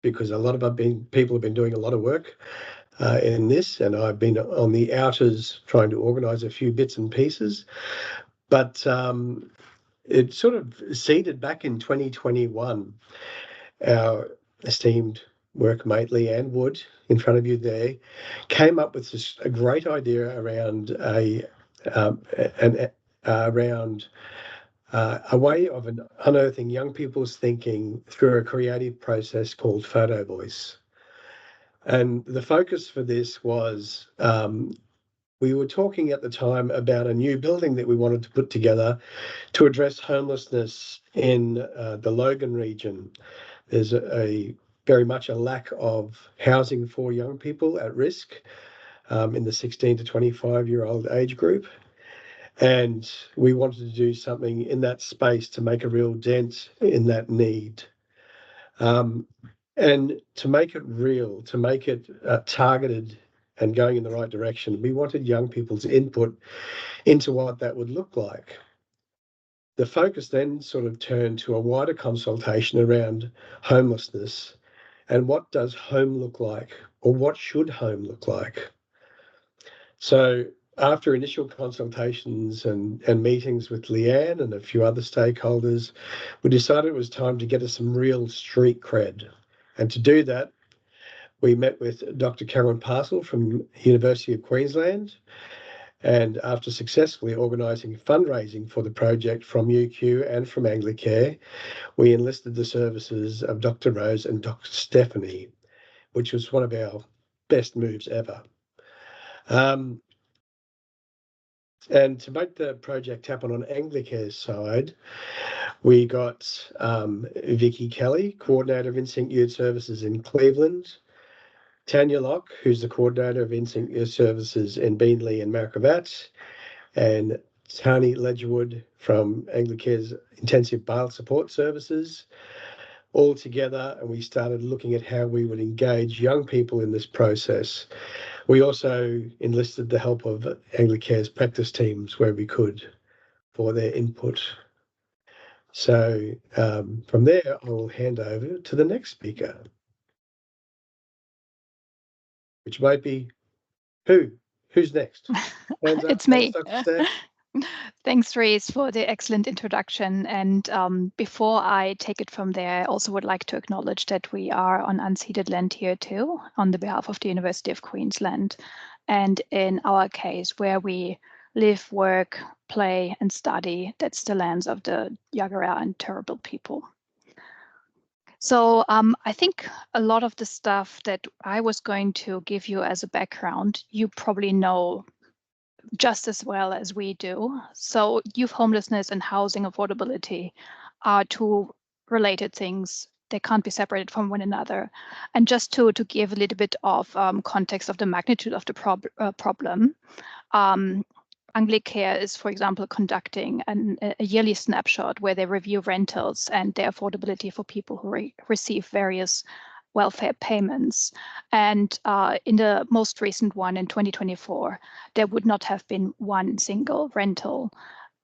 because a lot of people have been doing a lot of work in this, and I've been on the outers trying to organise a few bits and pieces. But it sort of seeded back in 2021. Our esteemed workmate Leanne Wood, in front of you there, came up with a great idea around a way of unearthing young people's thinking through a creative process called photo voice. And the focus for this was, we were talking at the time about a new building that we wanted to put together to address homelessness in the Logan region. There's very much a lack of housing for young people at risk in the 16 to 25-year-old age group. And we wanted to do something in that space to make a real dent in that need. And to make it real, to make it targeted and going in the right direction, we wanted young people's input into what that would look like. The focus then sort of turned to a wider consultation around homelessness and what does home look like, or what should home look like. So after initial consultations and meetings with Leanne and a few other stakeholders, we decided it was time to get us some real street cred. And to do that, we met with Dr. Karen Parcel from University of Queensland. And after successfully organising fundraising for the project from UQ and from Anglicare, we enlisted the services of Dr. Rose and Dr. Stephanie, which was one of our best moves ever. And to make the project happen on Anglicare's side, we got Vicky Kelly, Coordinator of Instinct Youth Services in Cleveland, Tanya Locke, who's the Coordinator of Instinct Youth Services in Beenleigh and Markravat, and Tani Ledgerwood from Anglicare's Intensive Bail Support Services, all together, and we started looking at how we would engage young people in this process. We also enlisted the help of Anglicare's practice teams where we could for their input. So from there, I will hand over to the next speaker, which might be who's next? Hands up. It's me. Dr. Thanks, Reese, for the excellent introduction. And before I take it from there, I also would like to acknowledge that we are on unceded land here too, on the behalf of the University of Queensland. And in our case, where we live, work, play, and study, that's the lands of the Yagara and Turrbal people. So I think a lot of the stuff that I was going to give you as a background, you probably know just as well as we do. So youth homelessness and housing affordability are two related things. They can't be separated from one another. And just to give a little bit of context of the magnitude of the problem, Anglicare is, for example, conducting a yearly snapshot where they review rentals and their affordability for people who receive various welfare payments. And in the most recent one in 2024, there would not have been one single rental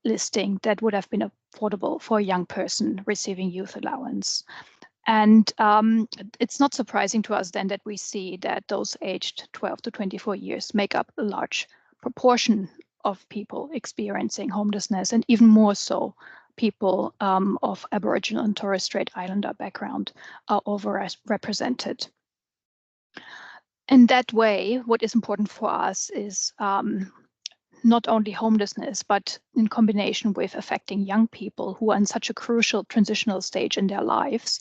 listing that would have been affordable for a young person receiving youth allowance. And it's not surprising to us then that we see that those aged 12 to 24 years make up a large proportion of people experiencing homelessness, and even more so, people of Aboriginal and Torres Strait Islander background are overrepresented. In that way, what is important for us is not only homelessness, but in combination with affecting young people who are in such a crucial transitional stage in their lives,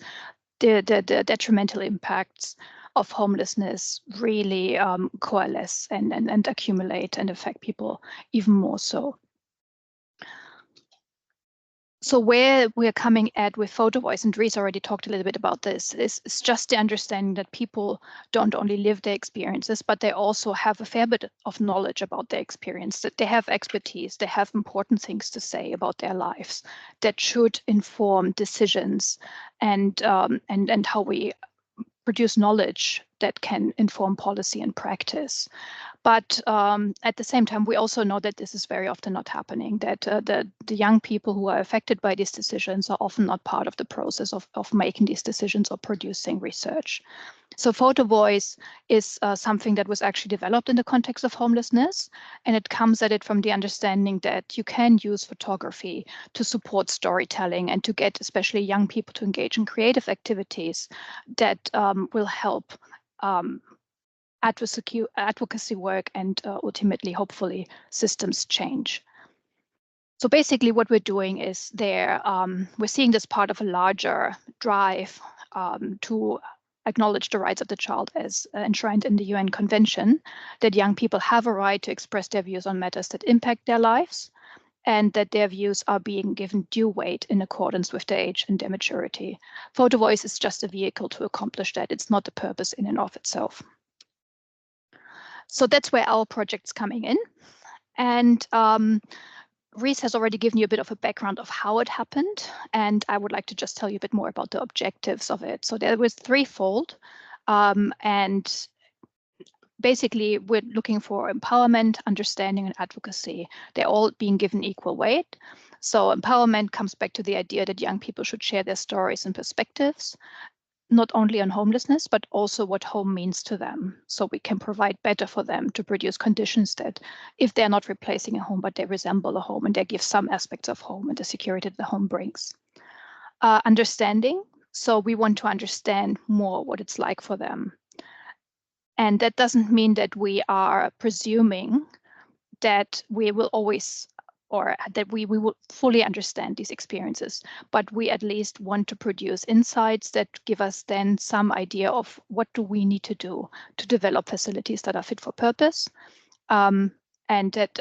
the detrimental impacts of homelessness really coalesce and accumulate and affect people even more so. So where we're coming at with photo voice, and Reese already talked a little bit about this, is just the understanding that people don't only live their experiences, but they also have a fair bit of knowledge about their experience, that they have expertise, they have important things to say about their lives that should inform decisions and how we produce knowledge that can inform policy and practice. But at the same time, we also know that this is very often not happening, that the young people who are affected by these decisions are often not part of the process of making these decisions or producing research. So photo voice is something that was actually developed in the context of homelessness, and it comes at it from the understanding that you can use photography to support storytelling and to get especially young people to engage in creative activities that will help advocacy work and ultimately, hopefully, systems change. So basically what we're doing is we're seeing this part of a larger drive to acknowledge the rights of the child as enshrined in the UN Convention, that young people have a right to express their views on matters that impact their lives, and that their views are being given due weight in accordance with their age and their maturity. Photo voice is just a vehicle to accomplish that. It's not a purpose in and of itself. So that's where our project's coming in. And Reese has already given you a bit of a background of how it happened, and I would like to just tell you a bit more about the objectives of it. So there was threefold, and basically we're looking for empowerment, understanding, and advocacy. They're all being given equal weight. So empowerment comes back to the idea that young people should share their stories and perspectives, not only on homelessness, but also what home means to them. So we can provide better for them to produce conditions that, if they're not replacing a home, but they resemble a home and they give some aspects of home and the security that the home brings. Understanding. So we want to understand more what it's like for them. And that doesn't mean that we are presuming that we will always, or that we will fully understand these experiences, but we at least want to produce insights that give us then some idea of what do we need to do to develop facilities that are fit for purpose, and that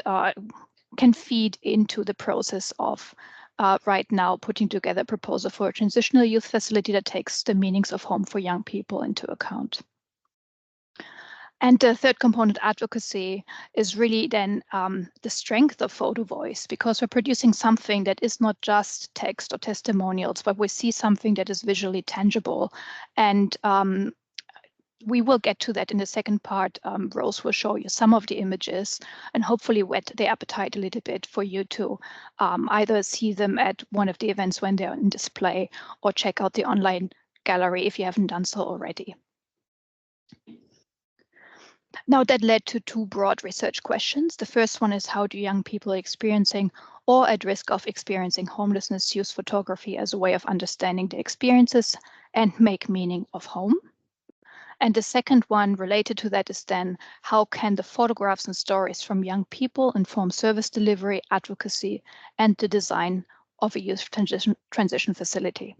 can feed into the process of right now putting together a proposal for a transitional youth facility that takes the meanings of home for young people into account. And the third component, advocacy, is really then the strength of photo voice, because we're producing something that is not just text or testimonials, but we see something that is visually tangible. And we will get to that in the second part. Rose will show you some of the images and hopefully whet the appetite a little bit for you to either see them at one of the events when they're in display, or check out the online gallery if you haven't done so already. Now, that led to two broad research questions. The first one is, how do young people experiencing or at risk of experiencing homelessness use photography as a way of understanding their experiences and make meaning of home? And the second one related to that is then, how can the photographs and stories from young people inform service delivery, advocacy, and the design of a youth transition facility?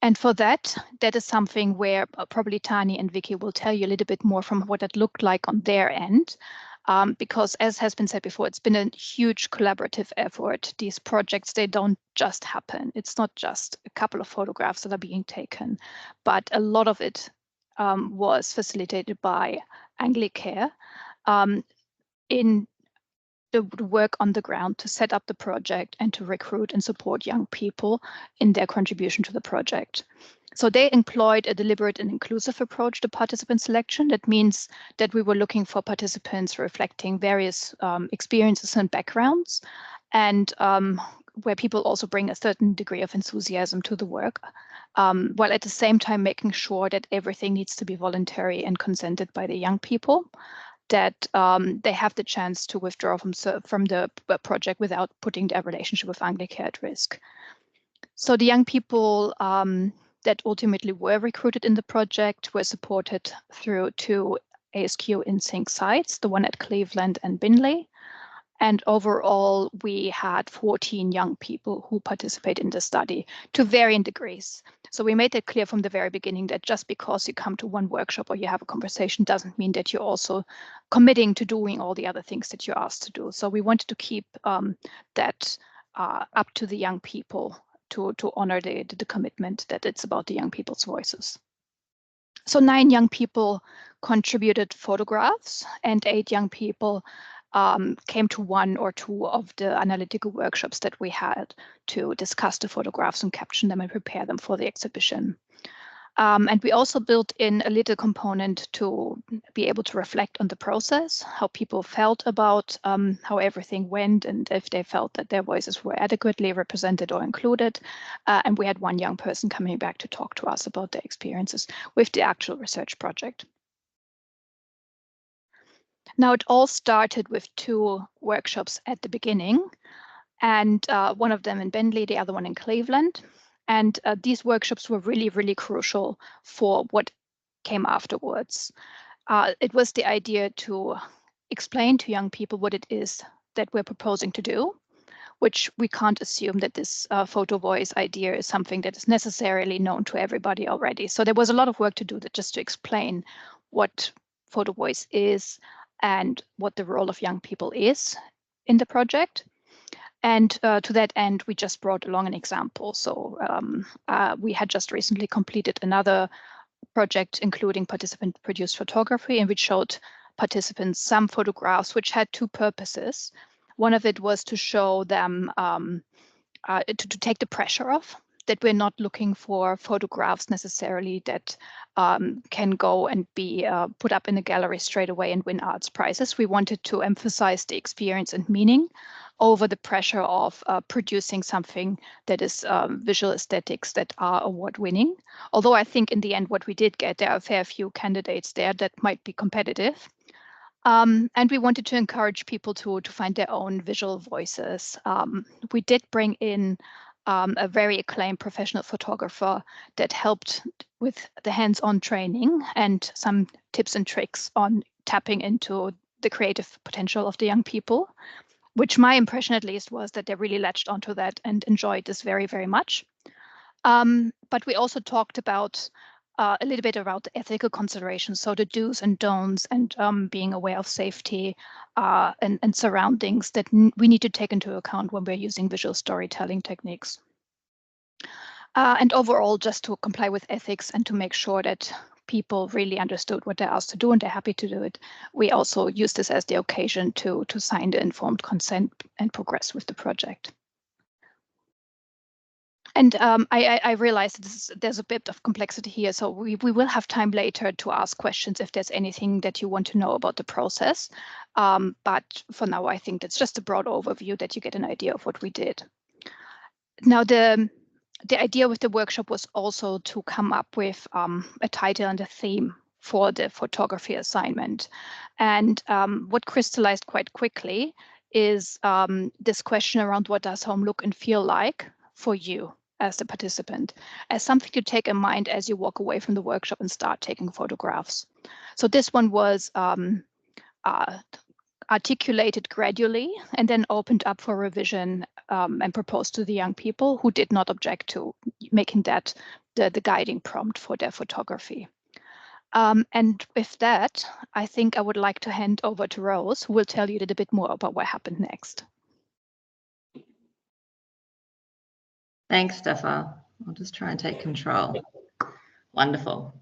And for that is something where probably Tani and Vicky will tell you a little bit more from what it looked like on their end, because as has been said before, it's been a huge collaborative effort. These projects, they don't just happen. It's not just a couple of photographs that are being taken, but a lot of it was facilitated by Anglicare in the work on the ground to set up the project and to recruit and support young people in their contribution to the project. So they employed a deliberate and inclusive approach to participant selection. That means that we were looking for participants reflecting various experiences and backgrounds, and where people also bring a certain degree of enthusiasm to the work, while at the same time making sure that everything needs to be voluntary and consented by the young people, that they have the chance to withdraw from the project without putting their relationship with Anglicare at risk. So the young people that ultimately were recruited in the project were supported through two ASQ in-sync sites, the one at Cleveland and Binley. And overall, we had 14 young people who participated in the study to varying degrees. So we made it clear from the very beginning that just because you come to one workshop or you have a conversation doesn't mean that you're also committing to doing all the other things that you're asked to do. So we wanted to keep that up to the young people to honor the commitment that it's about the young people's voices. So 9 young people contributed photographs, and 8 young people came to 1 or 2 of the analytical workshops that we had to discuss the photographs and caption them and prepare them for the exhibition. And we also built in a little component to be able to reflect on the process, how people felt about how everything went, and if they felt that their voices were adequately represented or included. And we had one young person coming back to talk to us about their experiences with the actual research project. Now, it all started with 2 workshops at the beginning, and one of them in Bentley, the other one in Cleveland. And these workshops were really, really crucial for what came afterwards. It was the idea to explain to young people what it is that we're proposing to do, which we can't assume that this photo voice idea is something that is necessarily known to everybody already. So there was a lot of work to do that just to explain what photo voice is and what the role of young people is in the project. And to that end, we just brought along an example. So we had just recently completed another project, including participant-produced photography, and we showed participants some photographs which had 2 purposes. One of it was to show them, to take the pressure off, that we're not looking for photographs necessarily that can go and be put up in a gallery straight away and win arts prizes. We wanted to emphasize the experience and meaning over the pressure of producing something that is visual aesthetics that are award-winning. Although I think in the end what we did get, there are a fair few candidates there that might be competitive. And we wanted to encourage people to find their own visual voices. We did bring in a very acclaimed professional photographer that helped with the hands-on training and some tips and tricks on tapping into the creative potential of the young people, which my impression at least was that they really latched onto that and enjoyed this very, very much. But we also talked about a little bit about the ethical considerations, so the do's and don'ts, and being aware of safety and surroundings that we need to take into account when we're using visual storytelling techniques. And overall, just to comply with ethics and to make sure that people really understood what they're asked to do and they're happy to do it, we also use this as the occasion to sign the informed consent and progress with the project. And I realize there's a bit of complexity here, so we will have time later to ask questions if there's anything that you want to know about the process. But for now, I think that's just a broad overview that you get an idea of what we did. Now, the idea with the workshop was also to come up with a title and a theme for the photography assignment. And what crystallized quite quickly is this question around what does home look and feel like for you as the participant, as something to take in mind as you walk away from the workshop and start taking photographs. So this one was articulated gradually and then opened up for revision and proposed to the young people, who did not object to making that the guiding prompt for their photography. And with that, I think I would like to hand over to Rose, who will tell you a little bit more about what happened next. Thanks, Steffa. I'll just try and take control. Wonderful.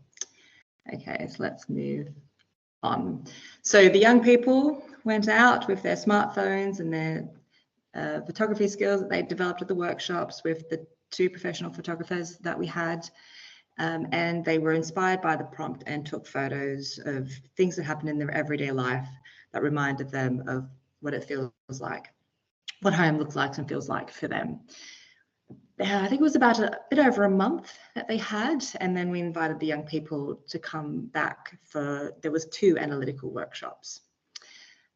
Okay, so let's move on. So the young people went out with their smartphones and their photography skills that they developed at the workshops with the 2 professional photographers that we had. And they were inspired by the prompt and took photos of things that happen in their everyday life that reminded them of what it feels like, what home looks like and feels like for them. I think it was about a bit over a month that they had, and then we invited the young people to come back for, there was 2 analytical workshops.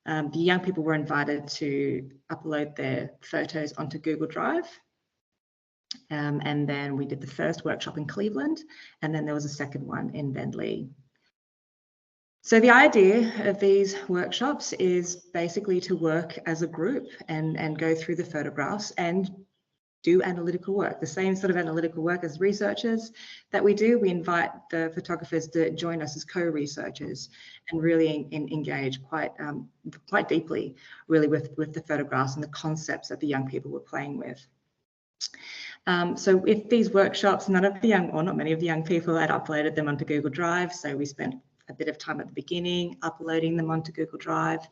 The young people were invited to upload their photos onto Google Drive. And then we did the first workshop in Cleveland, and then there was a second one in Bentley. So the idea of these workshops is basically to work as a group and go through the photographs and do analytical work, the same sort of analytical work as researchers that we do. We invite the photographers to join us as co-researchers and really engage quite deeply, really, with the photographs and the concepts that the young people were playing with. So if these workshops, none of the young, or not many of the young people had uploaded them onto Google Drive, so we spent a bit of time at the beginning uploading them onto Google Drive.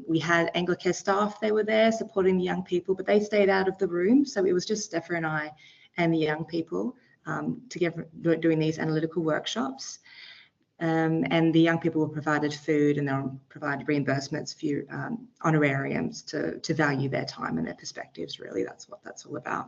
We had Anglicare staff, they were there supporting the young people, but they stayed out of the room. So it was just Steffa and I and the young people together doing these analytical workshops. And the young people were provided food, and they were provided reimbursements for honorariums to value their time and their perspectives. Really, that's what that's all about.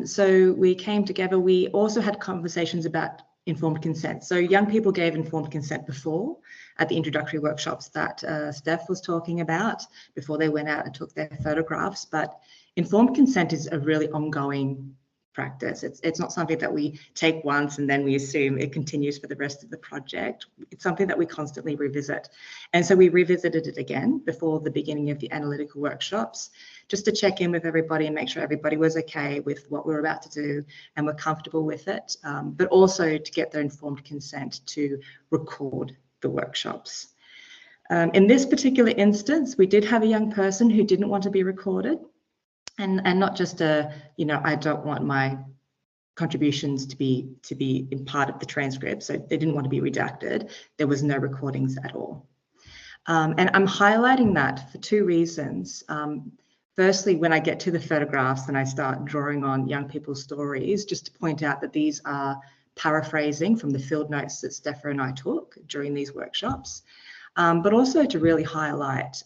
So we came together. We also had conversations about informed consent. So young people gave informed consent before at the introductory workshops that Steph was talking about, before they went out and took their photographs. But informed consent is a really ongoing practice. It's not something that we take once and then we assume it continues for the rest of the project. It's something that we constantly revisit. And so we revisited it again before the beginning of the analytical workshops, just to check in with everybody and make sure everybody was okay with what we were about to do and were comfortable with it, but also to get their informed consent to record the workshops. In this particular instance, we did have a young person who didn't want to be recorded. And not just I don't want my contributions to be in part of the transcript. So they didn't want to be redacted. There was no recordings at all. And I'm highlighting that for two reasons. Firstly, when I get to the photographs and I start drawing on young people's stories, just to point out that these are paraphrasing from the field notes that Steph and I took during these workshops, but also to really highlight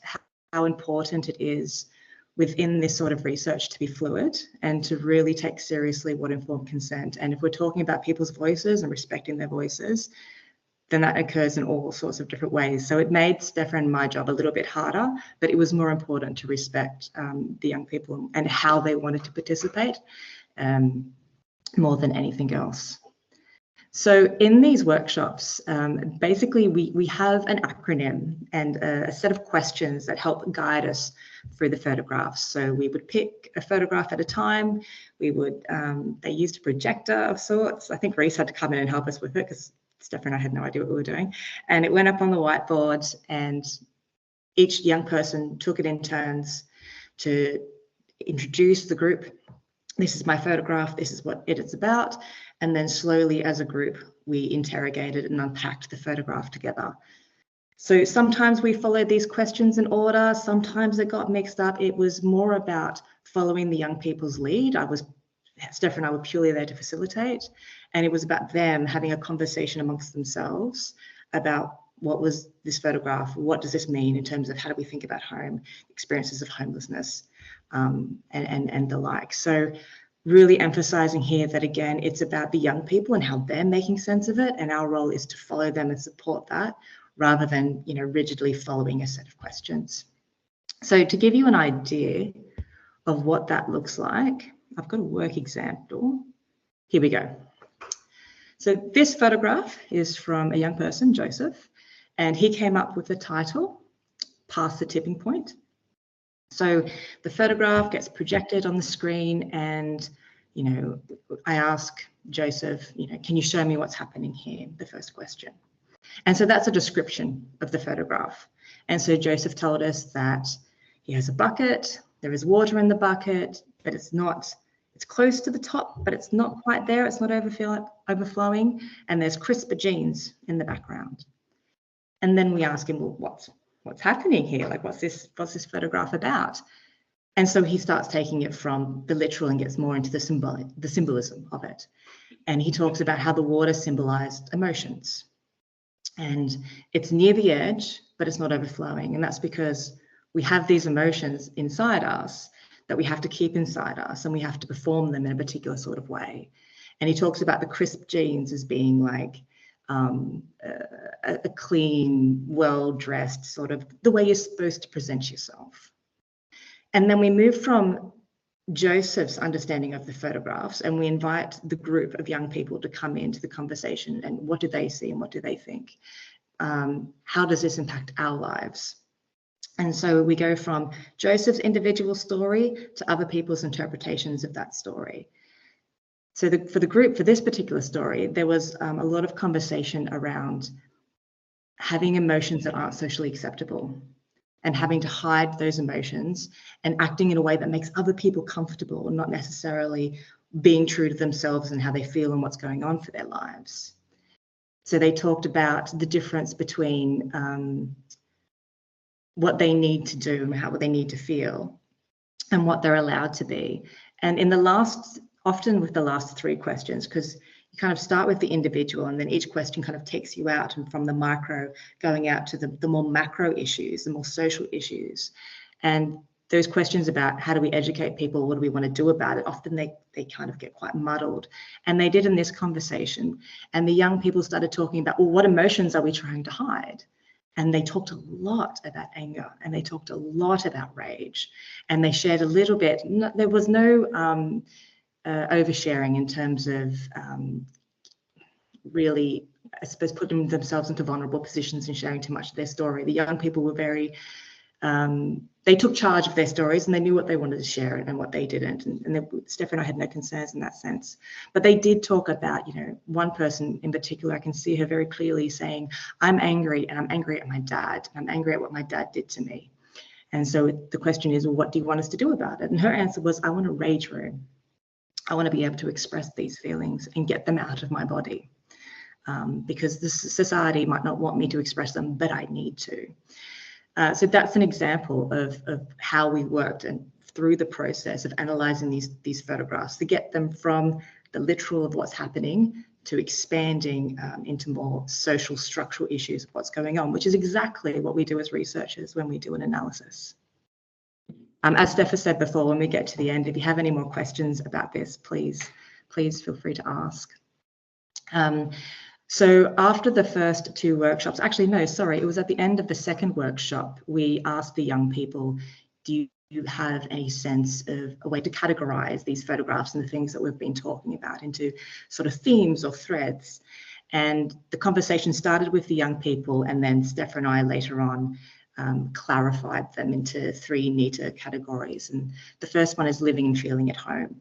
how important it is within this sort of research to be fluid and to really take seriously what informed consent. And if we're talking about people's voices and respecting their voices, then that occurs in all sorts of different ways. So it made Steph and my job a little bit harder, but it was more important to respect the young people and how they wanted to participate more than anything else. So in these workshops, basically we have an acronym and a set of questions that help guide us through the photographs. So we would pick a photograph at a time. We would, they used a projector of sorts. I think Reese had to come in and help us with it because Steph and I had no idea what we were doing. And it went up on the whiteboard, and each young person took it in turns to introduce the group. This is my photograph, this is what it is about. And then slowly as a group, we interrogated and unpacked the photograph together. So sometimes we followed these questions in order, sometimes it got mixed up. It was more about following the young people's lead. Steph and I were purely there to facilitate, and it was about them having a conversation amongst themselves about what was this photograph, what does this mean in terms of how do we think about home, experiences of homelessness, and the like. So really emphasizing here that, again, it's about the young people and how they're making sense of it, and our role is to follow them and support that rather than rigidly following a set of questions. So to give you an idea of what that looks like, I've got a work example. Here we go. So this photograph is from a young person, Joseph, and he came up with the title, Past the Tipping Point. So the photograph gets projected on the screen, and I ask Joseph, can you show me what's happening here? The first question. And so that's a description of the photograph. And so Joseph told us that he has a bucket, there is water in the bucket, but it's close to the top, but it's not quite there. It's not overflowing. And there's crisper jeans in the background. And then we ask him, well, what's happening here? Like, what's this photograph about? And so he starts taking it from the literal and gets more into the symbolism of it. And he talks about how the water symbolized emotions. And it's near the edge, but it's not overflowing. And that's because we have these emotions inside us that we have to keep inside us, and we have to perform them in a particular sort of way. And he talks about the crisp jeans as being like a clean, well-dressed sort of the way you're supposed to present yourself. And then we move from Joseph's understanding of the photographs, and we invite the group of young people to come into the conversation, and what do they see and what do they think? How does this impact our lives? And so we go from Joseph's individual story to other people's interpretations of that story. So for the group, for this particular story, there was a lot of conversation around having emotions that aren't socially acceptable and having to hide those emotions and acting in a way that makes other people comfortable and not necessarily being true to themselves and how they feel and what's going on for their lives. So they talked about the difference between what they need to do and how they need to feel and what they're allowed to be. And in the last often with the last 3 questions, because you kind of start with the individual and then each question kind of takes you out, and from the micro going out to the more macro issues, the more social issues. And those questions about how do we educate people, what do we want to do about it, often they kind of get quite muddled. And they did in this conversation. And the young people started talking about, well, what emotions are we trying to hide? And they talked a lot about anger, and they talked a lot about rage, and they shared a little bit. There was no oversharing in terms of really, I suppose, putting themselves into vulnerable positions and sharing too much of their story. The young people were very, they took charge of their stories, and they knew what they wanted to share and what they didn't. And Steph and I had no concerns in that sense. But they did talk about, you know, one person in particular, I can see her very clearly saying, I'm angry, and I'm angry at my dad. I'm angry at what my dad did to me. And so the question is, well, what do you want us to do about it? And her answer was, I want a rage room. I want to be able to express these feelings and get them out of my body. Because this society might not want me to express them, but I need to. So that's an example of how we worked and through the process of analysing these photographs to get them from the literal of what's happening to expanding into more social structural issues of what's going on, which is exactly what we do as researchers when we do an analysis. As Steph has said before, when we get to the end, if you have any more questions about this, please feel free to ask. So after the first 2 workshops, actually, no, sorry, it was at the end of the second workshop, we asked the young people, do you have any sense of a way to categorize these photographs and the things that we've been talking about into sort of themes or threads? And the conversation started with the young people, and then Steph and I later on clarified them into 3 neater categories. And the first one is living and feeling at home.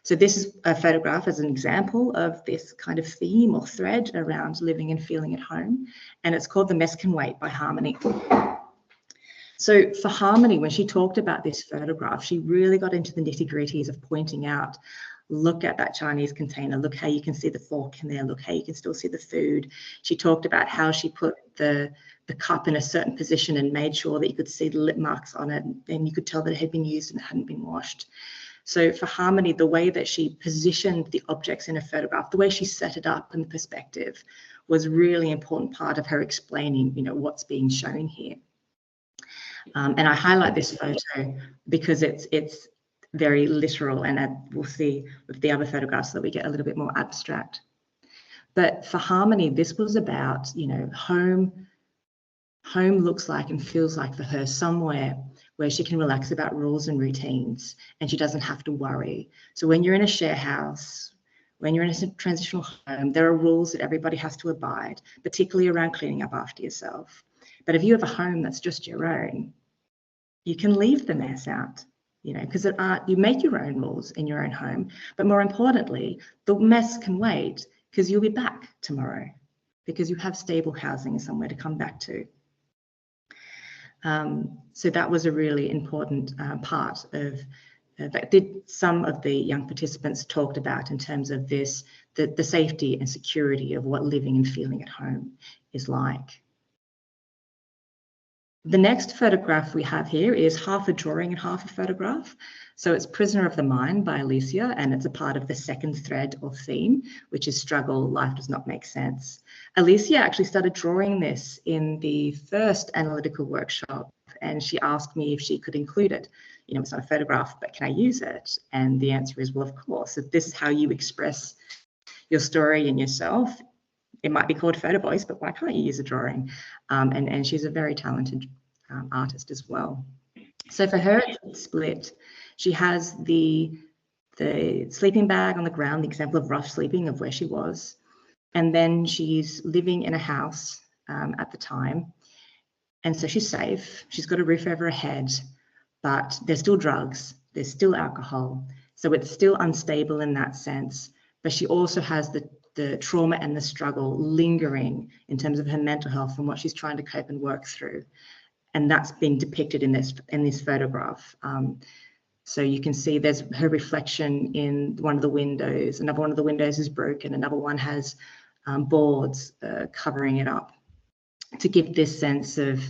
So this is a photograph as an example of this kind of theme or thread around living and feeling at home. And it's called The Mess Can Wait by Harmony. So for Harmony, when she talked about this photograph, she really got into the nitty-gritties of pointing out, look at that Chinese container, look how you can see the fork in there, look how you can still see the food. She talked about how she put the cup in a certain position and made sure that you could see the lip marks on it, and you could tell that it had been used and it hadn't been washed. So for Harmony, the way that she positioned the objects in a photograph, the way she set it up in the perspective was really important part of her explaining, you know, what's being shown here. And I highlight this photo because it's very literal, and we'll see with the other photographs that we get a little bit more abstract. But for Harmony, this was about, you know, home looks like and feels like for her somewhere where she can relax about rules and routines, and she doesn't have to worry. So when you're in a share house, when you're in a transitional home, there are rules that everybody has to abide, particularly around cleaning up after yourself. But if you have a home that's just your own, you can leave the mess out, you know, because you make your own rules in your own home. But more importantly, the mess can wait because you'll be back tomorrow because you have stable housing and somewhere to come back to. So that was a really important part of that some of the young participants talked about in terms of this, the safety and security of what living and feeling at home is like. The next photograph we have here is half a drawing and half a photograph. So it's Prisoner of the Mind by Alicia, and it's a part of the second thread or theme, which is struggle, life does not make sense. Alicia actually started drawing this in the first analytical workshop, and she asked me if she could include it. You know, it's not a photograph, but can I use it? And the answer is, well, of course. If this is how you express your story and yourself, it might be called photo voice, but why can't you use a drawing? And she's a very talented artist as well. So for her, it's split. She has the sleeping bag on the ground, the example of rough sleeping of where she was. And then she's living in a house at the time. And so she's safe. She's got a roof over her head, but there's still drugs, there's still alcohol. So it's still unstable in that sense. But she also has the trauma and the struggle lingering in terms of her mental health and what she's trying to cope and work through. And that's being depicted in this photograph. So you can see there's her reflection in one of the windows. Another one of the windows is broken. Another one has boards covering it up to give this sense of,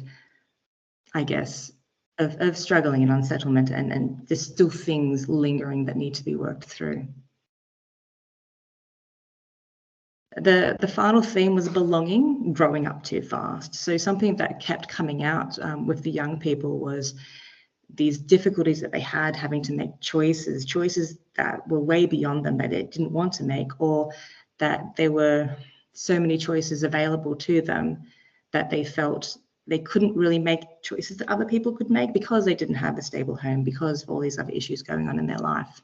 I guess, of struggling and unsettlement, and there's still things lingering that need to be worked through. The final theme was belonging, growing up too fast. So something that kept coming out with the young people was these difficulties that they had having to make choices that were way beyond them that they didn't want to make, or that there were so many choices available to them that they felt they couldn't really make choices that other people could make because they didn't have a stable home, because of all these other issues going on in their life,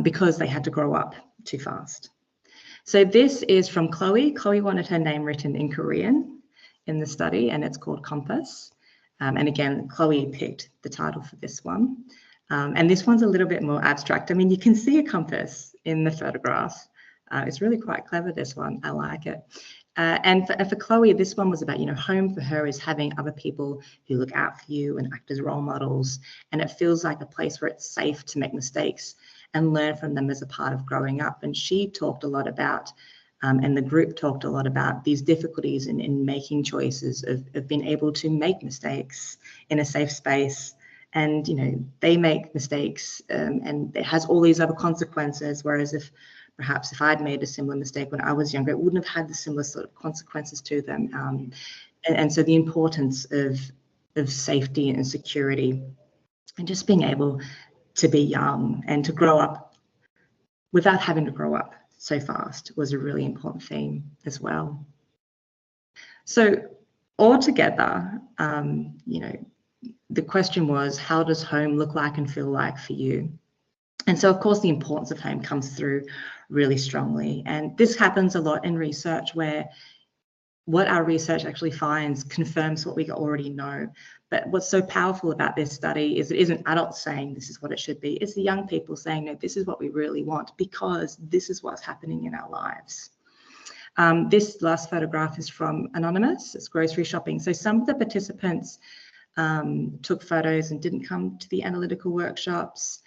because they had to grow up too fast. So this is from Chloe. Chloe wanted her name written in Korean in the study, and it's called Compass. And again, Chloe picked the title for this one. And this one's a little bit more abstract. I mean, you can see a compass in the photograph. It's really quite clever, this one. I like it. And for Chloe, this one was about, home for her is having other people who look out for you and act as role models. And it feels like a place where it's safe to make mistakes and learn from them as a part of growing up. And she talked a lot about, and the group talked a lot about these difficulties in making choices, of being able to make mistakes in a safe space. And, they make mistakes and it has all these other consequences. Whereas if I'd made a similar mistake when I was younger, it wouldn't have had the similar sort of consequences to them. And so the importance of safety and security and just being able to be young and to grow up without having to grow up so fast was a really important theme as well. So altogether, the question was, how does home look like and feel like for you? And so, of course, the importance of home comes through really strongly. And this happens a lot in research, where what our research actually finds confirms what we already know. But what's so powerful about this study is it isn't adults saying this is what it should be. It's the young people saying, no, this is what we really want because this is what's happening in our lives. This last photograph is from Anonymous. It's grocery shopping. So some of the participants took photos and didn't come to the analytical workshops.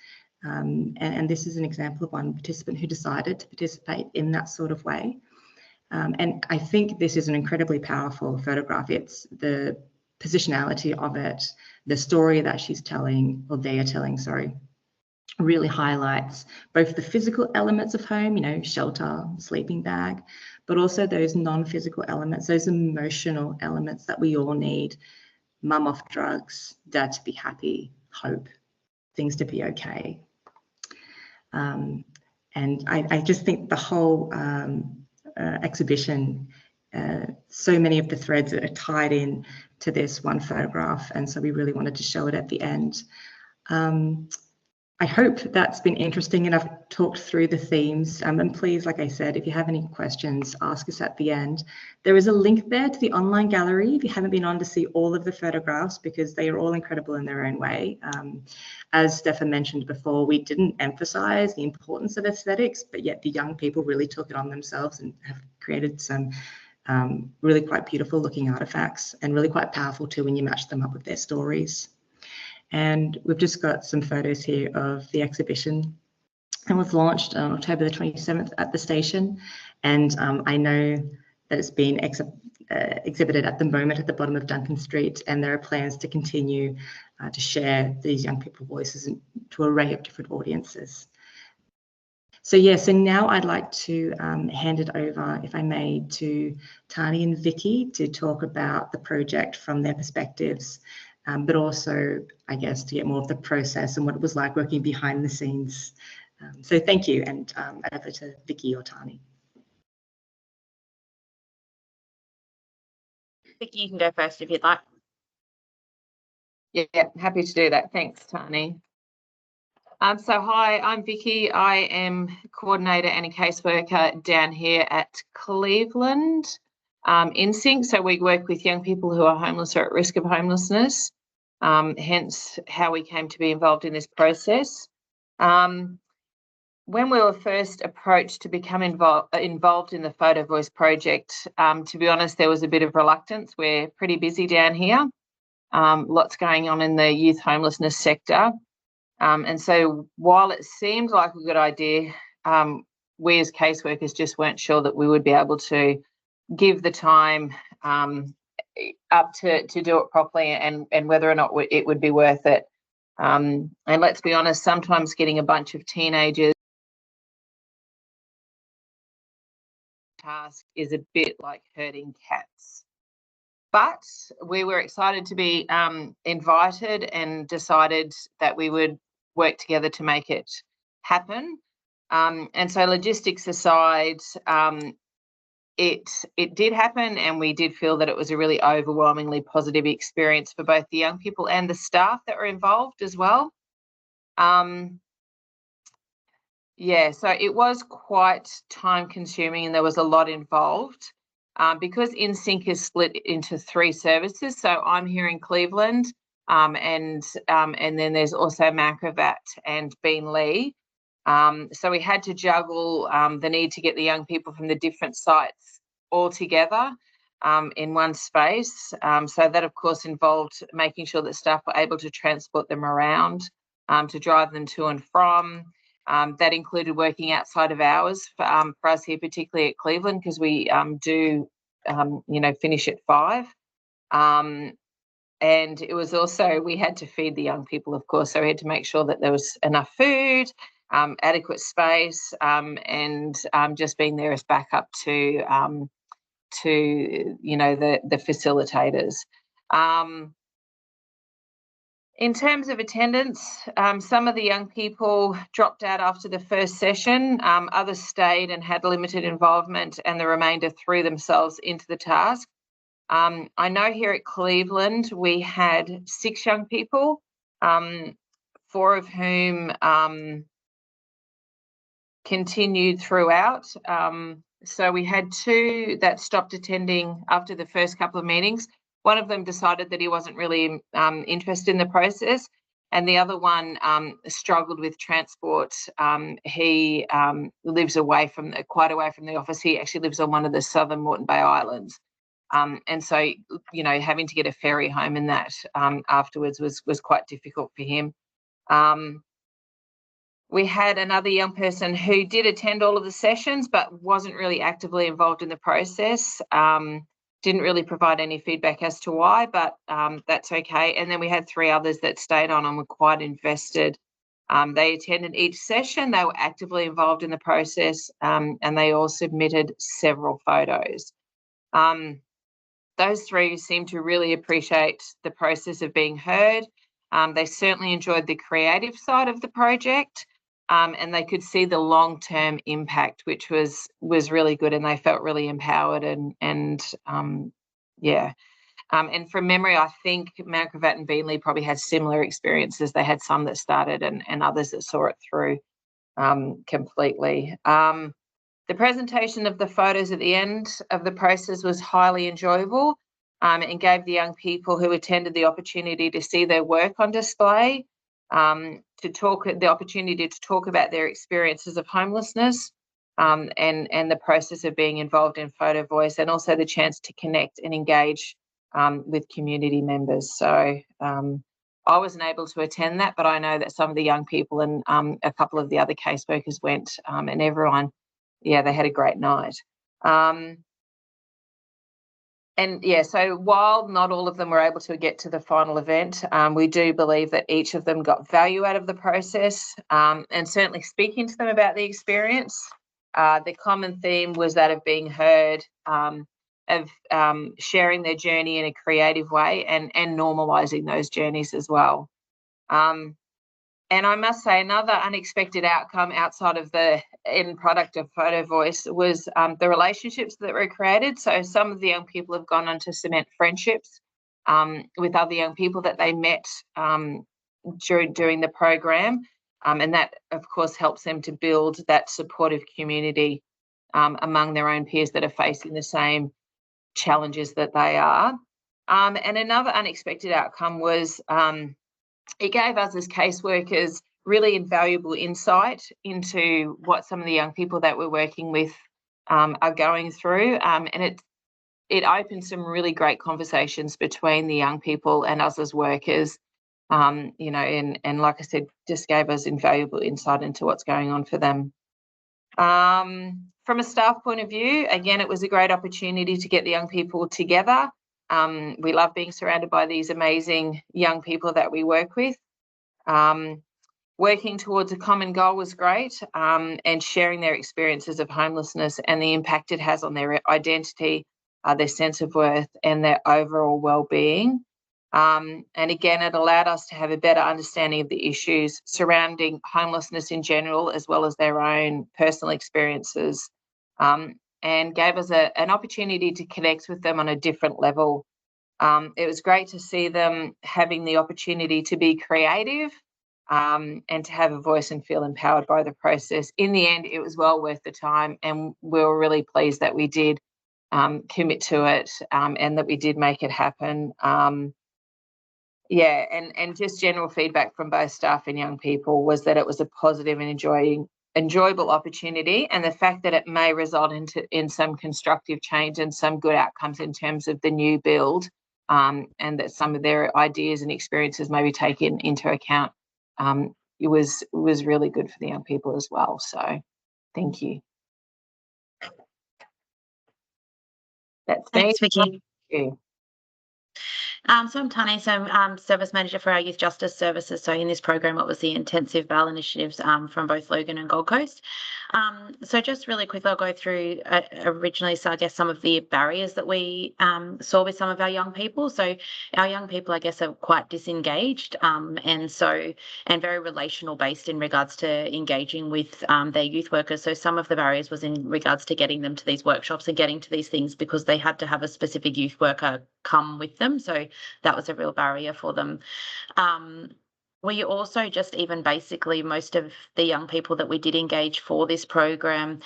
And this is an example of one participant who decided to participate in that sort of way. And I think this is an incredibly powerful photograph. It's the positionality of it, the story that she's telling, or they are telling, sorry, really highlights both the physical elements of home, shelter, sleeping bag, but also those non-physical elements, those emotional elements that we all need. Mum off drugs, dad to be happy, hope, things to be okay. And I just think the whole exhibition, so many of the threads are tied in to this one photograph, and so we really wanted to show it at the end. I hope that's been interesting and I've talked through the themes. And please, like I said, if you have any questions, ask us at the end. There is a link there to the online gallery if you haven't been on to see all of the photographs, because they are all incredible in their own way. As Stefan mentioned before, we didn't emphasize the importance of aesthetics, but yet the young people really took it on themselves and have created some really quite beautiful looking artifacts, and really quite powerful too when you match them up with their stories. And we've just got some photos here of the exhibition, and was launched on October the 27th at the station. And I know that it's been exhibited at the moment at the bottom of Duncan Street, and there are plans to continue to share these young people voices to an array of different audiences. So yeah, so now I'd like to hand it over, if I may, to Tani and Vicky to talk about the project from their perspectives, but also, I guess, to get more of the process and what it was like working behind the scenes. So thank you, and over to Vicky or Tani. Vicky, you can go first if you'd like. Yeah, happy to do that. Thanks, Tani. So hi, I'm Vicky. I am coordinator and a caseworker down here at Cleveland InSync. So we work with young people who are homeless or at risk of homelessness, hence how we came to be involved in this process. When we were first approached to become involved in the Photo Voice project, to be honest, there was a bit of reluctance. We're pretty busy down here, lots going on in the youth homelessness sector. And so while it seemed like a good idea, we as caseworkers just weren't sure that we would be able to give the time up to do it properly, and whether or not it would be worth it. And let's be honest, sometimes getting a bunch of teenagers task is a bit like herding cats. But we were excited to be invited and decided that we would work together to make it happen. And so logistics aside, it did happen, and we did feel that it was a really overwhelmingly positive experience for both the young people and the staff that were involved as well. Yeah, so it was quite time consuming and there was a lot involved. Because InSync is split into 3 services, so I'm here in Cleveland, and then there's also Mankravat and Beenleigh. So we had to juggle the need to get the young people from the different sites all together in one space. So that, of course, involved making sure that staff were able to transport them around, to drive them to and from. That included working outside of hours for us here, particularly at Cleveland, because we do, finish at 5. And it was also, we had to feed the young people, of course, so we had to make sure that there was enough food, adequate space, and just being there as backup to the facilitators. In terms of attendance, some of the young people dropped out after the first session, others stayed and had limited involvement, and the remainder threw themselves into the task. I know here at Cleveland we had 6 young people, 4 of whom continued throughout. So we had 2 that stopped attending after the first couple of meetings. One of them decided that he wasn't really interested in the process, and the other one struggled with transport. He lives quite away from the office. He actually lives on one of the southern Moreton Bay Islands. And so, having to get a ferry home and that afterwards was quite difficult for him. We had another young person who did attend all of the sessions but wasn't really actively involved in the process. Didn't really provide any feedback as to why, but that's okay. And then we had 3 others that stayed on and were quite invested. They attended each session, they were actively involved in the process, and they all submitted several photos. Those 3 seem to really appreciate the process of being heard. They certainly enjoyed the creative side of the project, and they could see the long-term impact, which was really good, and they felt really empowered and from memory, I think Mankravat and Beenleigh probably had similar experiences. They had some that started and others that saw it through completely. The presentation of the photos at the end of the process was highly enjoyable, and gave the young people who attended the opportunity to see their work on display, the opportunity to talk about their experiences of homelessness, and the process of being involved in Photo Voice, and also the chance to connect and engage with community members. So I wasn't able to attend that, but I know that some of the young people and a couple of the other caseworkers went, and everyone, they had a great night. So while not all of them were able to get to the final event, we do believe that each of them got value out of the process, and certainly speaking to them about the experience. The common theme was that of being heard, of sharing their journey in a creative way, and normalising those journeys as well. And I must say, another unexpected outcome outside of the end product of Photo Voice was the relationships that were created. So some of the young people have gone on to cement friendships with other young people that they met during the program. And that, of course, helps them to build that supportive community among their own peers that are facing the same challenges that they are. And another unexpected outcome was it gave us as caseworkers really invaluable insight into what some of the young people that we're working with are going through, and it opened some really great conversations between the young people and us as workers, and like I said, just gave us invaluable insight into what's going on for them. From a staff point of view, again, it was a great opportunity to get the young people together. We love being surrounded by these amazing young people that we work with. Working towards a common goal was great, and sharing their experiences of homelessness and the impact it has on their identity, their sense of worth, and their overall well-being. And again, it allowed us to have a better understanding of the issues surrounding homelessness in general, as well as their own personal experiences, and gave us an opportunity to connect with them on a different level. It was great to see them having the opportunity to be creative, and to have a voice and feel empowered by the process. In the end, it was well worth the time, and we were really pleased that we did commit to it, and that we did make it happen. Yeah, and just general feedback from both staff and young people was that it was a positive and enjoyable opportunity, and the fact that it may result in some constructive change and some good outcomes in terms of the new build, and that some of their ideas and experiences may be taken into account. It was really good for the young people as well. So thank you. That's Thanks, Vicky. Thank you. So I'm Tani, so I'm Service Manager for our Youth Justice Services. So in this program, it was the intensive bail initiatives from both Logan and Gold Coast. So just really quickly, I'll go through originally, so I guess some of the barriers that we saw with some of our young people. So our young people, I guess, are quite disengaged, and very relational based in regards to engaging with their youth workers. So some of the barriers was in regards to getting them to these workshops and getting to these things because they had to have a specific youth worker come with them. So that was a real barrier for them. We also just even basically most of the young people that we did engage for this program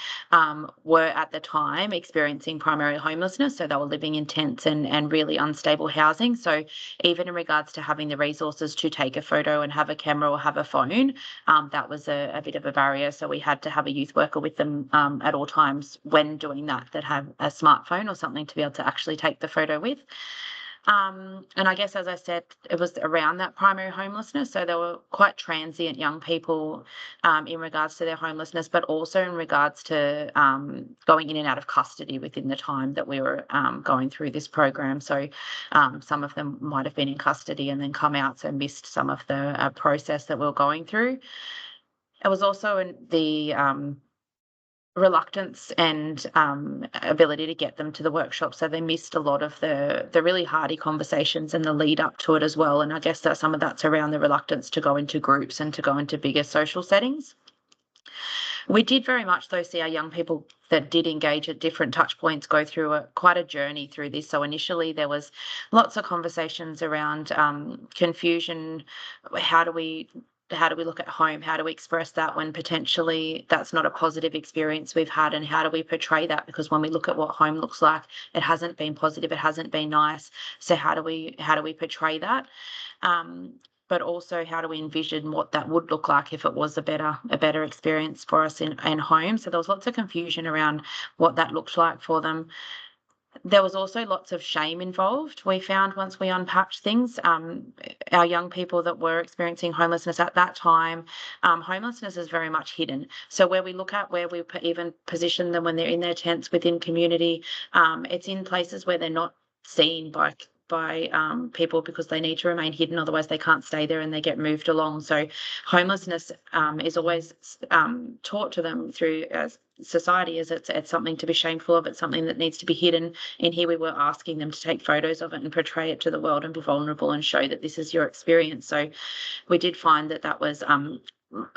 were at the time experiencing primary homelessness. So they were living in tents and really unstable housing. So even in regards to having the resources to take a photo and have a camera or have a phone, that was a bit of a barrier. So we had to have a youth worker with them at all times when doing that have a smartphone or something to be able to actually take the photo with. And I guess, as I said, it was around that primary homelessness. So they were quite transient young people in regards to their homelessness, but also in regards to going in and out of custody within the time that we were going through this program. So some of them might have been in custody and then come out, so missed some of the process that we were going through. It was also the reluctance and ability to get them to the workshop. So they missed a lot of the really hardy conversations and the lead up to it as well. And I guess that some of that's around the reluctance to go into groups and to go into bigger social settings. We did very much, though, see our young people that did engage at different touch points go through quite a journey through this. So initially there was lots of conversations around confusion. How do we look at home? How do we express that when potentially that's not a positive experience we've had? And how do we portray that? Because when we look at what home looks like, it hasn't been positive, it hasn't been nice. So how do we portray that? But also how do we envision what that would look like if it was a better experience for us in home? So there was lots of confusion around what that looked like for them. There was also lots of shame involved. We found once we unpacked things, our young people that were experiencing homelessness at that time, homelessness is very much hidden. So where we look at where we even position them when they're in their tents within community, it's in places where they're not seen by people because they need to remain hidden, otherwise they can't stay there and they get moved along. So homelessness is always taught to them through society as it's something to be shameful of, it's something that needs to be hidden. And here we were asking them to take photos of it and portray it to the world and be vulnerable and show that this is your experience. So we did find that was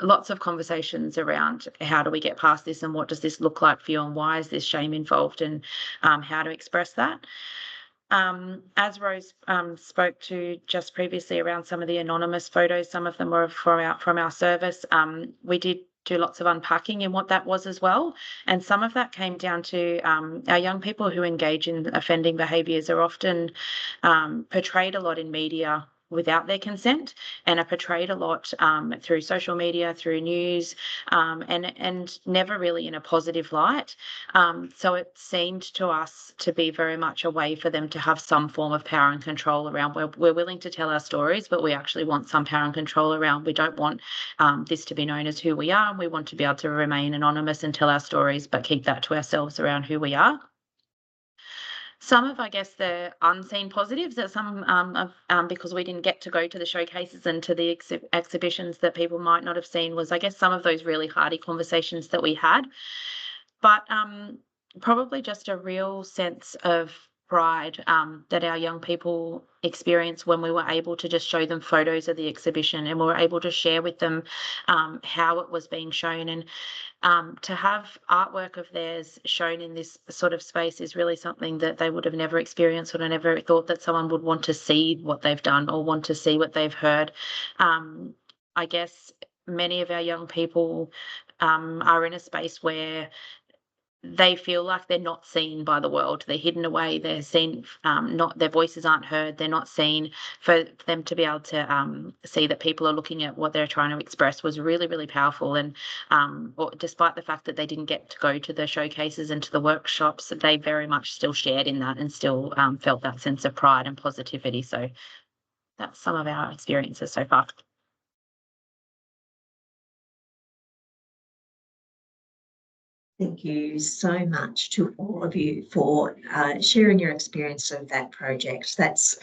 lots of conversations around how do we get past this and what does this look like for you and why is this shame involved and how to express that. As Rose spoke to just previously around some of the anonymous photos, some of them were from our service. We did do lots of unpacking in what that was as well. And some of that came down to our young people who engage in offending behaviours are often portrayed a lot in media without their consent and are portrayed a lot through social media, through news, and never really in a positive light. So it seemed to us to be very much a way for them to have some form of power and control around where we're willing to tell our stories, but we actually want some power and control around. We don't want this to be known as who we are. We want to be able to remain anonymous and tell our stories, but keep that to ourselves around who we are. Some of, I guess, the unseen positives that some because we didn't get to go to the showcases and to the exhibitions that people might not have seen was, I guess, some of those really hearty conversations that we had. But probably just a real sense of pride that our young people experienced when we were able to just show them photos of the exhibition, and we were able to share with them how it was being shown. And to have artwork of theirs shown in this sort of space is really something that they would have never experienced, or never thought that someone would want to see what they've done or want to see what they've heard. I guess many of our young people are in a space where they feel like they're not seen by the world. They're hidden away. They're seen, not, their voices aren't heard. They're not seen. For them to be able to see that people are looking at what they're trying to express was really, really powerful. And despite the fact that they didn't get to go to the showcases and to the workshops, they very much still shared in that and still felt that sense of pride and positivity. So that's some of our experiences so far. Thank you so much to all of you for sharing your experience of that project. That's,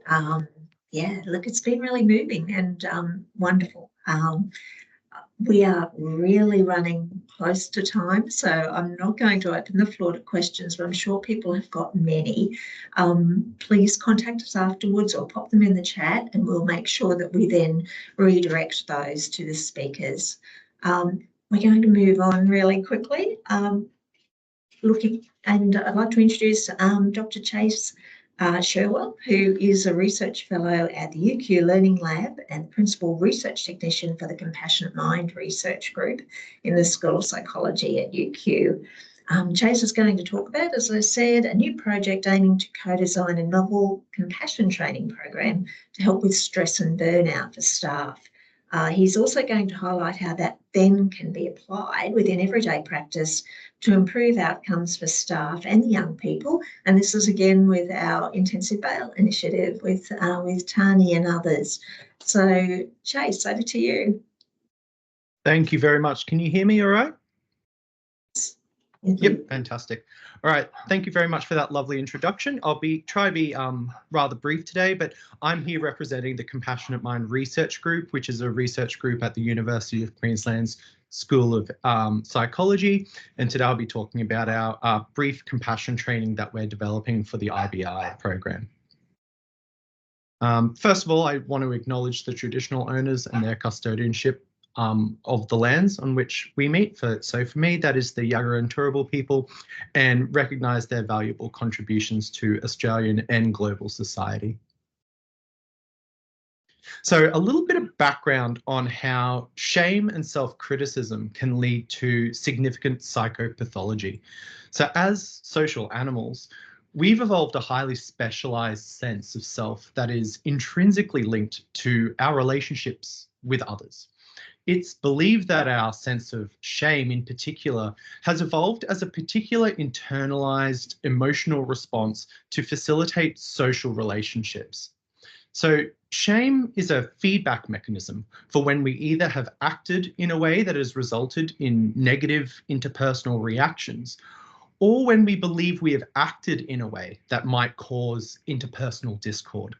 yeah, look, it's been really moving and wonderful. We are really running close to time, so I'm not going to open the floor to questions, but I'm sure people have got many. Please contact us afterwards or pop them in the chat, and we'll make sure that we then redirect those to the speakers. We're going to move on really quickly. And I'd like to introduce Dr. Chase Sherwell, who is a research fellow at the UQ Learning Lab and principal research technician for the Compassionate Mind Research Group in the School of Psychology at UQ. Chase is going to talk about, as I said, a new project aiming to co-design a novel compassion training program to help with stress and burnout for staff. He's also going to highlight how that then can be applied within everyday practice to improve outcomes for staff and young people. And this is again with our intensive bail initiative with Tani and others. So Chase, over to you. Thank you very much. Can you hear me all right? Yep, fantastic. All right, thank you very much for that lovely introduction. I'll try to be rather brief today, but I'm here representing the Compassionate Mind Research Group, which is a research group at the University of Queensland's School of Psychology. And today I'll be talking about our brief compassion training that we're developing for the IBI program. First of all, I want to acknowledge the traditional owners and their custodianship of the lands on which we meet. So for me, that is the Yagara and Turrbal people, and recognise their valuable contributions to Australian and global society. So a little bit of background on how shame and self-criticism can lead to significant psychopathology. So as social animals, we've evolved a highly specialised sense of self that is intrinsically linked to our relationships with others. It's believed that our sense of shame in particular has evolved as a particular internalized emotional response to facilitate social relationships. So shame is a feedback mechanism for when we either have acted in a way that has resulted in negative interpersonal reactions, or when we believe we have acted in a way that might cause interpersonal discord.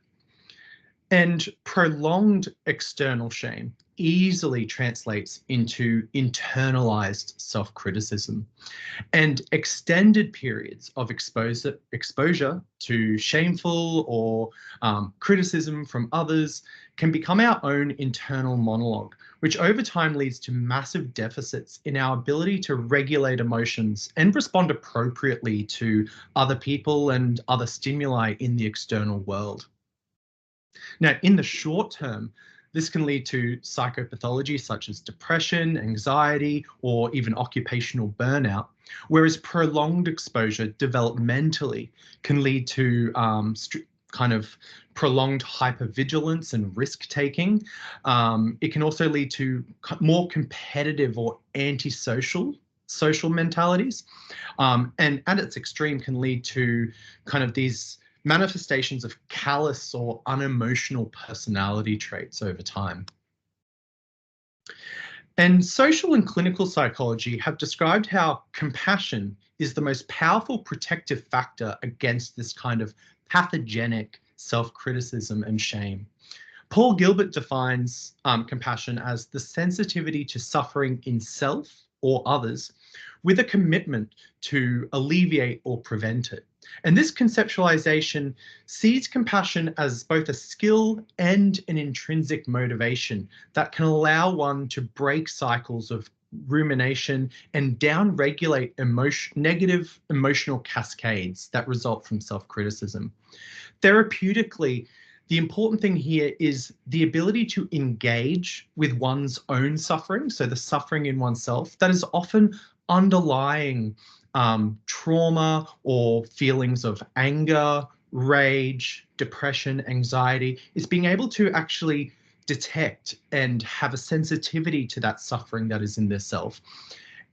And prolonged external shame easily translates into internalized self-criticism, and extended periods of exposure to shameful or criticism from others can become our own internal monologue, which over time leads to massive deficits in our ability to regulate emotions and respond appropriately to other people and other stimuli in the external world. Now, in the short term, this can lead to psychopathology such as depression, anxiety, or even occupational burnout, whereas prolonged exposure developmentally can lead to kind of prolonged hypervigilance and risk-taking. It can also lead to more competitive or antisocial mentalities, and at its extreme can lead to kind of these manifestations of callous or unemotional personality traits over time. And social and clinical psychology have described how compassion is the most powerful protective factor against this kind of pathogenic self-criticism and shame. Paul Gilbert defines compassion as the sensitivity to suffering in self or others with a commitment to alleviate or prevent it. And this conceptualization sees compassion as both a skill and an intrinsic motivation that can allow one to break cycles of rumination and down-regulate negative emotional cascades that result from self-criticism. Therapeutically, the important thing here is the ability to engage with one's own suffering, so the suffering in oneself that is often underlying trauma or feelings of anger, rage, depression, anxiety, is being able to actually detect and have a sensitivity to that suffering that is in their self.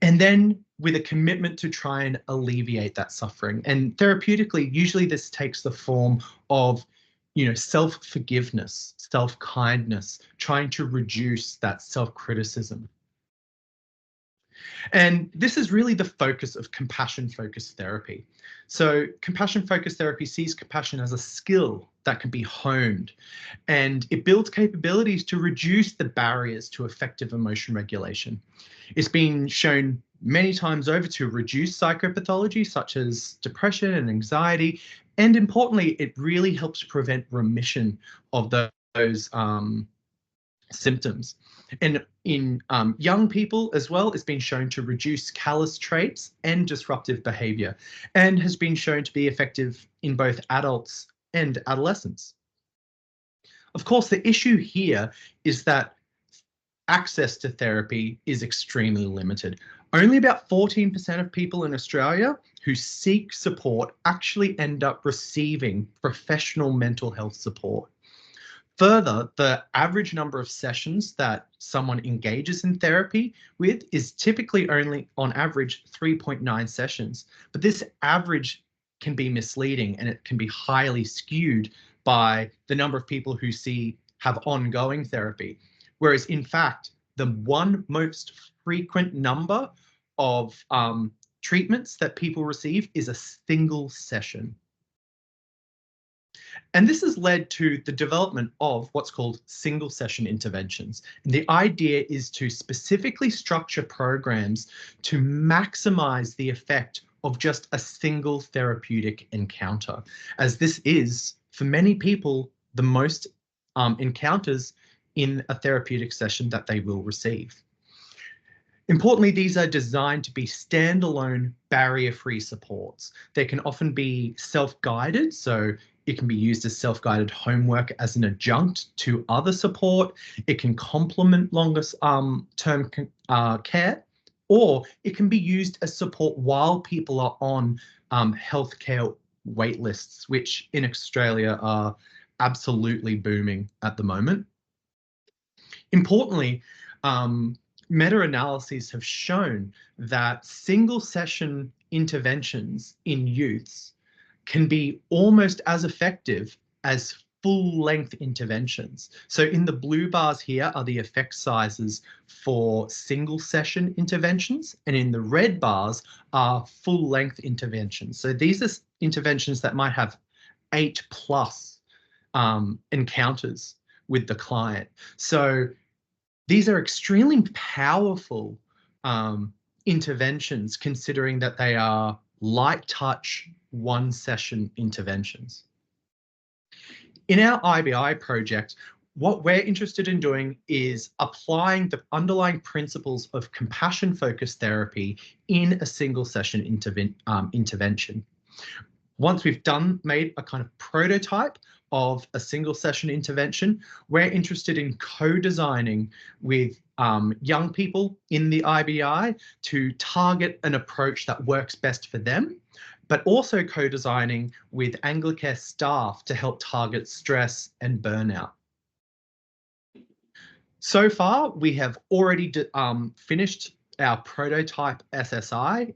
And then with a commitment to try and alleviate that suffering. And therapeutically, usually this takes the form of, self-forgiveness, self-kindness, trying to reduce that self-criticism. And this is really the focus of compassion-focused therapy. So compassion-focused therapy sees compassion as a skill that can be honed, and it builds capabilities to reduce the barriers to effective emotion regulation. It's been shown many times over to reduce psychopathology such as depression and anxiety, and importantly, it really helps prevent remission of those symptoms. And in young people as well, it's been shown to reduce callous traits and disruptive behavior, and has been shown to be effective in both adults and adolescents. Of course, the issue here is that access to therapy is extremely limited. Only about 14% of people in Australia who seek support actually end up receiving professional mental health support. Further, the average number of sessions that someone engages in therapy with is typically only, on average, 3.9 sessions. But this average can be misleading, and it can be highly skewed by the number of people who have ongoing therapy. Whereas, in fact, the one most frequent number of treatments that people receive is a single session. And this has led to the development of what's called single session interventions. And the idea is to specifically structure programs to maximize the effect of just a single therapeutic encounter, as this is, for many people, the most encounters in a therapeutic session that they will receive. Importantly, these are designed to be standalone, barrier-free supports. They can often be self-guided, so it can be used as self-guided homework as an adjunct to other support. It can complement longer term care, or it can be used as support while people are on healthcare wait lists, which in Australia are absolutely booming at the moment. Importantly, meta-analyses have shown that single session interventions in youths can be almost as effective as full-length interventions. So in the blue bars here are the effect sizes for single session interventions, and in the red bars are full-length interventions. So these are interventions that might have 8+ encounters with the client. So these are extremely powerful interventions, considering that they are light touch, one session interventions. In our IBI project, what we're interested in doing is applying the underlying principles of compassion-focused therapy in a single session intervention. Once we've made a kind of prototype of a single session intervention, we're interested in co-designing with young people in the IBI to target an approach that works best for them, but also co-designing with Anglicare staff to help target stress and burnout. So far, we have already finished our prototype SSI.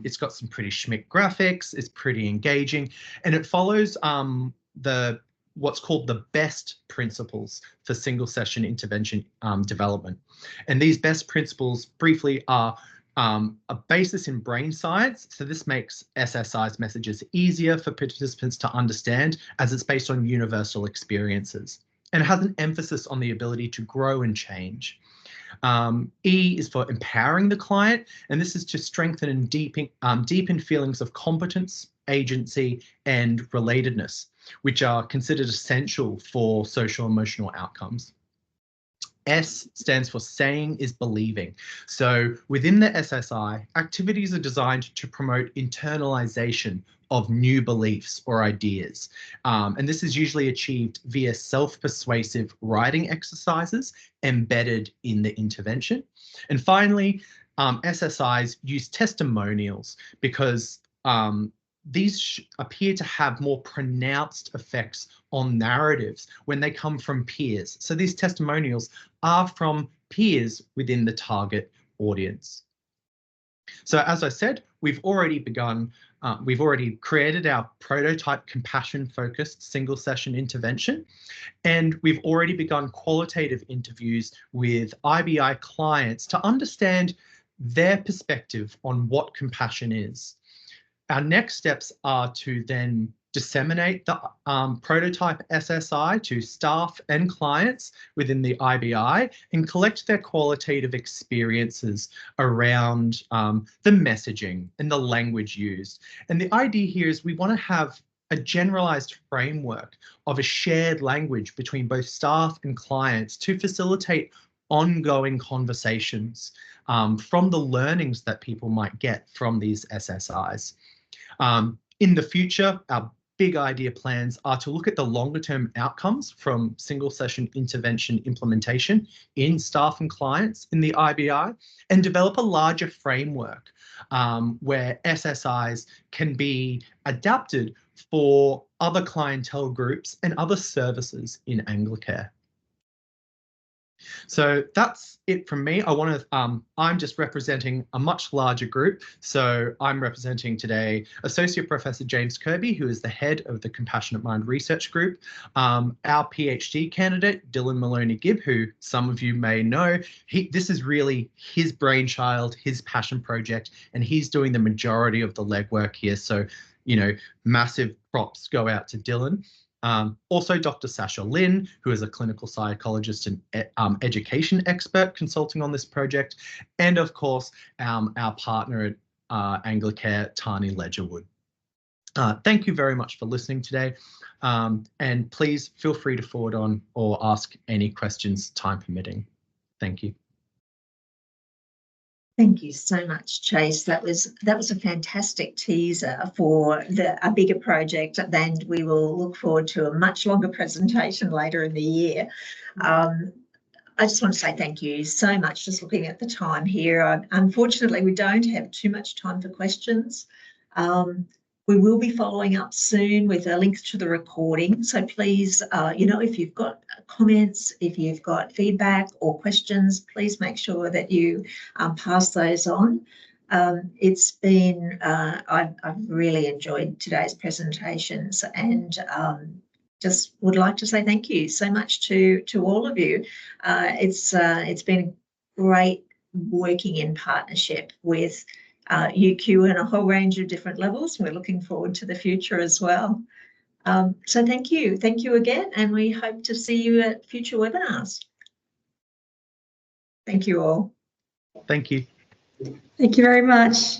It's got some pretty schmick graphics, it's pretty engaging, and it follows the what's called the best principles for single session intervention development. And these best principles briefly are a basis in brain science. So this makes SSI's messages easier for participants to understand as it's based on universal experiences, and has an emphasis on the ability to grow and change. E is for empowering the client, and this is to strengthen and deepen feelings of competence, agency, and relatedness, which are considered essential for social emotional outcomes. S stands for saying is believing. So within the SSI, activities are designed to promote internalization of new beliefs or ideas. And this is usually achieved via self-persuasive writing exercises embedded in the intervention. And finally, SSIs use testimonials because these appear to have more pronounced effects on narratives when they come from peers. So these testimonials are from peers within the target audience. So as I said, we've already created our prototype compassion-focused single session intervention, and we've already begun qualitative interviews with IBI clients to understand their perspective on what compassion is. Our next steps are to then disseminate the prototype SSI to staff and clients within the IBI and collect their qualitative experiences around the messaging and the language used. And the idea here is we want to have a generalized framework of a shared language between both staff and clients to facilitate ongoing conversations from the learnings that people might get from these SSIs. In the future, our big idea plans are to look at the longer term outcomes from single session intervention implementation in staff and clients in the IBI and develop a larger framework where SSIs can be adapted for other clientele groups and other services in Anglicare. So that's it from me. I'm just representing a much larger group. So I'm representing today Associate Professor James Kirby, who is the head of the Compassionate Mind Research Group, our PhD candidate, Dylan Maloney-Gibb, who some of you may know. This is really his brainchild, his passion project, and he's doing the majority of the legwork here. So, you know, massive props go out to Dylan. Also, Dr. Sasha Lin, who is a clinical psychologist and education expert consulting on this project, and of course, our partner at Anglicare, Tani Ledgerwood. Thank you very much for listening today, and please feel free to forward on or ask any questions, time permitting. Thank you. Thank you so much, Chase. That was a fantastic teaser for a bigger project, and we will look forward to a much longer presentation later in the year. I just want to say thank you so much. Just looking at the time here, unfortunately, we don't have too much time for questions. We will be following up soon with a link to the recording. So please, you know, if you've got comments, if you've got feedback or questions, please make sure that you pass those on. It's been, I've really enjoyed today's presentations, and just would like to say thank you so much to all of you. It's been great working in partnership with UQ and a whole range of different levels. We're looking forward to the future as well. So thank you again, and we hope to see you at future webinars. Thank you all. Thank you. Thank you very much.